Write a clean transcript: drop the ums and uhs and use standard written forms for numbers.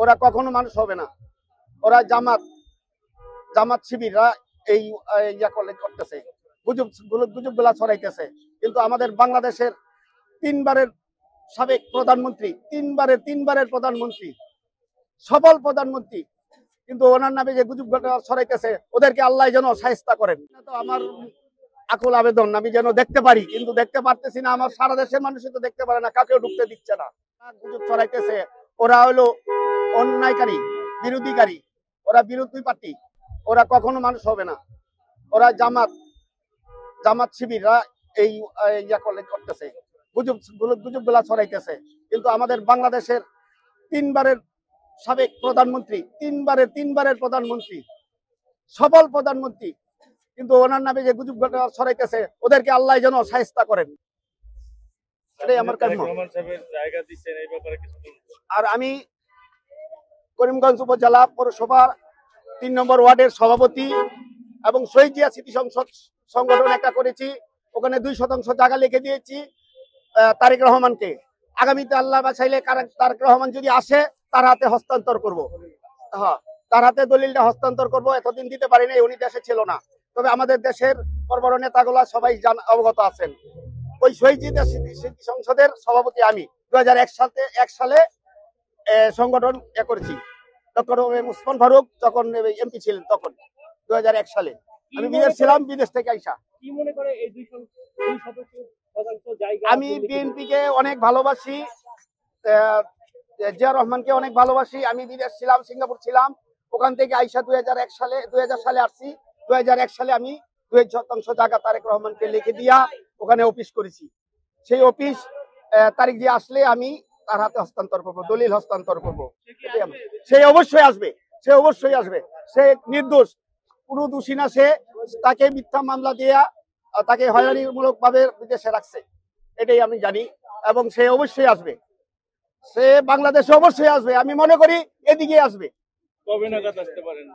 ওরা কখনো মানুষ হবে না। ওরা জামাত শিবিররা এই করতেছে, গুজব গুলা ছড়াইতেছে। কিন্তু আমাদের বাংলাদেশের তিনবারের সাবেক প্রধানমন্ত্রী, তিনবারের প্রধানমন্ত্রী, সফল প্রধানমন্ত্রী, কিন্তু ওনার নামে যে গুজব ছড়াইতেছে, ওদেরকে আল্লাহ যেন শায়েস্তা করেন। তো আমার আকুল আবেদন, আমি যেন দেখতে পারি, কিন্তু দেখতে পারতেছি না। আমার সারা দেশের মানুষই তো দেখতে পারে না, কাকেও ঢুকতে দিচ্ছে না। গুজব ছড়াইতেছে, ওরা হলো অন্যায়কারী, বিরোধীকারী, ওরা বিরোধী পার্টি, ওরা কখনো মানুষ হবে না। ওরা জামাত শিবিররা এই করতেছে, গুজব গুলা ছড়াইতেছে। কিন্তু আমাদের বাংলাদেশের তিনবারের সাবেক প্রধানমন্ত্রী, তিনবারের প্রধানমন্ত্রী, সফল প্রধানমন্ত্রী, কিন্তু ওনার নামে যে গুজব ছড়াইতেছে, ওদেরকে আল্লাহ যেন শায়েস্তা করেন। এটাই আমার কাম্য। আর আমি করিমগঞ্জ উপজেলা পৌরসভা ৩ নম্বর ওয়ার্ডের সভাপতি এবং শহীদ জিয়া স্মৃতি সংসদ সংগঠন একটা করেছি। ওখানে 2% জায়গা লিখে দিয়েছি তারেক রহমানকে। আগামীতে আল্লাহ বাঁচাইলে তারেক রহমান যদি আসে, তার হাতে হস্তান্তর করব। হ্যাঁ, তার হাতে দলিলটা হস্তান্তর করব। এতদিন দিতে পারি নাই, উনি দেশে ছিল না। তবে আমাদের দেশের বড় বড় নেতাগুলা সবাই অবগত আছেন। ওই শহীদ জিয়া স্মৃতি সংসদের সভাপতি আমি 2001 সালে সংগঠন করেছি। ডক্টর উসমান ফারুক যখন এমপি ছিলেন, তখন 2001 সালে আমি বিদেশ ছিলাম। বিদেশ থেকে আইসা কি মনে করে এই দুই শতাংশ জায়গা? আমি বিএনপিকে অনেক ভালোবাসি, জিয়া রহমানকে অনেক ভালোবাসি। আমি বিদেশ ছিলাম, সিঙ্গাপুর ছিলাম। ওখান থেকে আইসা 2000 সালে আসছি। 2001 সালে আমি 2% জায়গা তারেক রহমানকে লিখে দিয়া ওখানে অফিস করেছি। সেই অফিস তারিখ দিয়ে আসলে আমি তার হাতে হস্তান্তর করবো, দলিল হস্তান্তর করবো। সে অবশ্যই আসবে, সে অবশ্যই আসবে। সে নির্দোষ, কোনো দোষী না। সে তাকে মিথ্যা মামলা দিয়া তাকে হয়রানিমূলক ভাবে বিদেশে রাখছে, এটাই আমি জানি। এবং সে অবশ্যই আসবে, সে বাংলাদেশে অবশ্যই আসবে। আমি মনে করি এদিকে আসবে। কবে নাগাদ আসতে পারেন?